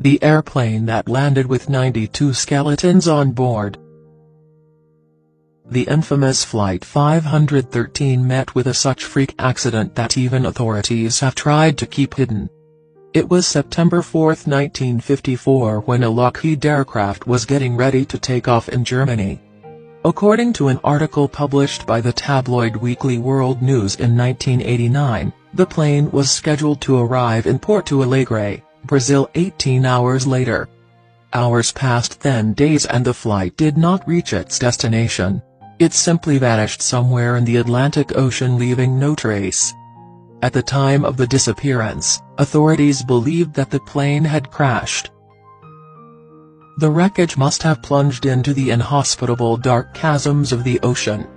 the airplane that landed with 92 skeletons on board. The infamous Flight 513 met with such freak accident that even authorities have tried to keep hidden. It was September 4, 1954 when a Lockheed aircraft was getting ready to take off in Germany. According to an article published by the tabloid weekly World News in 1989, the plane was scheduled to arrive in Porto Alegre, Brazil 18 hours later. Hours passed, then days, and the flight did not reach its destination. It simply vanished somewhere in the Atlantic Ocean, leaving no trace. At the time of the disappearance, authorities believed that the plane had crashed. The wreckage must have plunged into the inhospitable dark chasms of the ocean.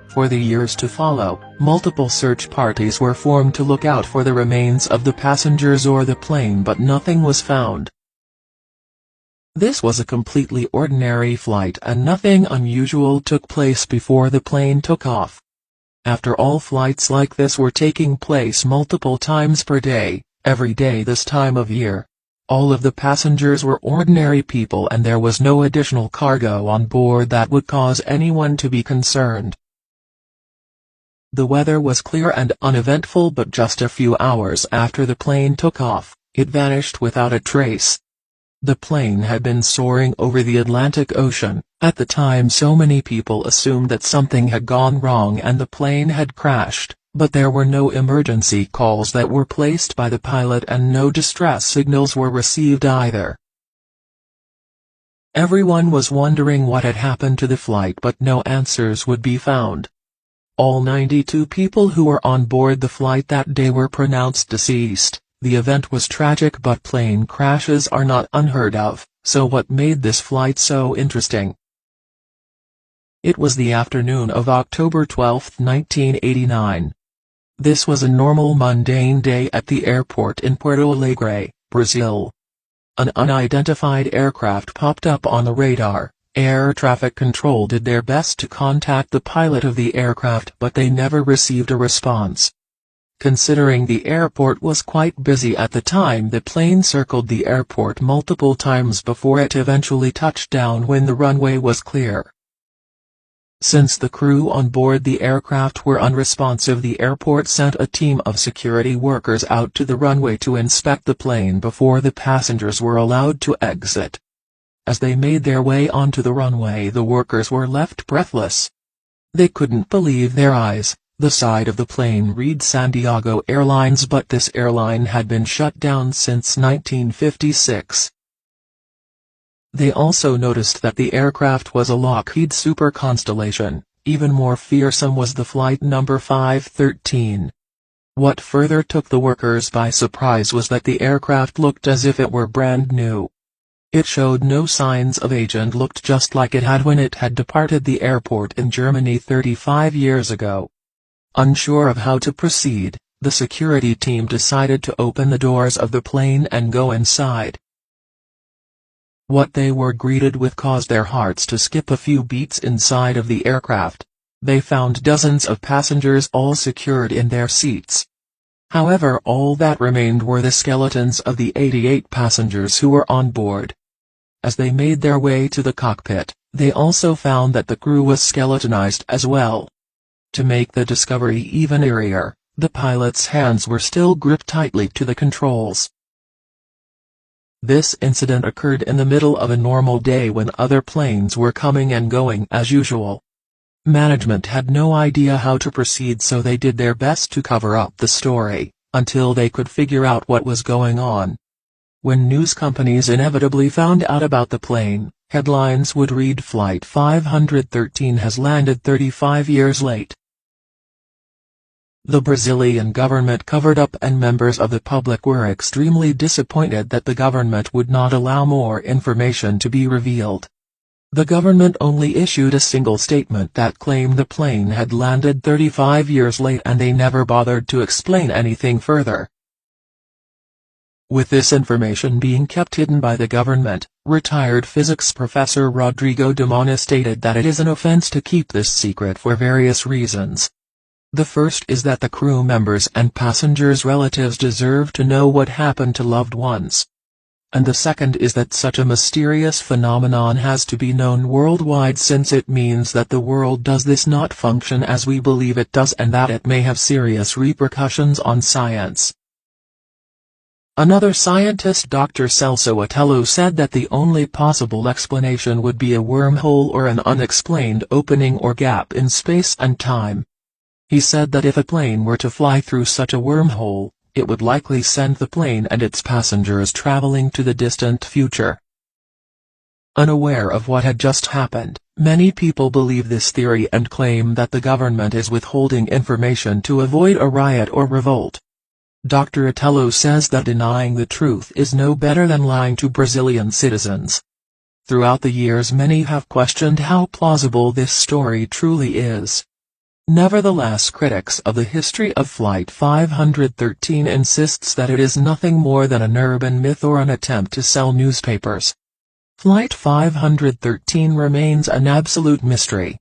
For the years to follow, multiple search parties were formed to look out for the remains of the passengers or the plane, but nothing was found. This was a completely ordinary flight and nothing unusual took place before the plane took off. After all, flights like this were taking place multiple times per day, every day this time of year. All of the passengers were ordinary people and there was no additional cargo on board that would cause anyone to be concerned. The weather was clear and uneventful, but just a few hours after the plane took off, it vanished without a trace. The plane had been soaring over the Atlantic Ocean. At the time, so many people assumed that something had gone wrong and the plane had crashed, but there were no emergency calls that were placed by the pilot and no distress signals were received either. Everyone was wondering what had happened to the flight, but no answers would be found. All 92 people who were on board the flight that day were pronounced deceased. The event was tragic, but plane crashes are not unheard of, so what made this flight so interesting? It was the afternoon of October 12, 1989. This was a normal mundane day at the airport in Porto Alegre, Brazil. An unidentified aircraft popped up on the radar. Air traffic control did their best to contact the pilot of the aircraft, but they never received a response. Considering the airport was quite busy at the time, the plane circled the airport multiple times before it eventually touched down when the runway was clear. Since the crew on board the aircraft were unresponsive, the airport sent a team of security workers out to the runway to inspect the plane before the passengers were allowed to exit. As they made their way onto the runway, the workers were left breathless. They couldn't believe their eyes. The side of the plane read Santiago Airlines, but this airline had been shut down since 1956. They also noticed that the aircraft was a Lockheed Super Constellation. Even more fearsome was the flight number 513. What further took the workers by surprise was that the aircraft looked as if it were brand new. It showed no signs of age and looked just like it had when it had departed the airport in Germany 35 years ago. Unsure of how to proceed, the security team decided to open the doors of the plane and go inside. What they were greeted with caused their hearts to skip a few beats. Inside of the aircraft, they found dozens of passengers, all secured in their seats. However, all that remained were the skeletons of the 88 passengers who were on board. As they made their way to the cockpit, they also found that the crew was skeletonized as well. To make the discovery even eerier, the pilot's hands were still gripped tightly to the controls. This incident occurred in the middle of a normal day when other planes were coming and going as usual. Management had no idea how to proceed, so they did their best to cover up the story, until they could figure out what was going on. When news companies inevitably found out about the plane, headlines would read Flight 513 has landed 35 years late. The Brazilian government covered up and members of the public were extremely disappointed that the government would not allow more information to be revealed. The government only issued a single statement that claimed the plane had landed 35 years late, and they never bothered to explain anything further. With this information being kept hidden by the government, retired physics professor Rodrigo de Mana stated that it is an offense to keep this secret for various reasons. The first is that the crew members and passengers' relatives deserve to know what happened to loved ones. and the second is that such a mysterious phenomenon has to be known worldwide, since it means that the world does this not function as we believe it does, and that it may have serious repercussions on science. Another scientist, Dr. Celso Otello, said that the only possible explanation would be a wormhole or an unexplained opening or gap in space and time. He said that if a plane were to fly through such a wormhole, it would likely send the plane and its passengers traveling to the distant future. Unaware of what had just happened, many people believe this theory and claim that the government is withholding information to avoid a riot or revolt. Dr. Otello says that denying the truth is no better than lying to Brazilian citizens. Throughout the years, many have questioned how plausible this story truly is. Nevertheless, critics of the history of Flight 513 insists that it is nothing more than an urban myth or an attempt to sell newspapers. Flight 513 remains an absolute mystery.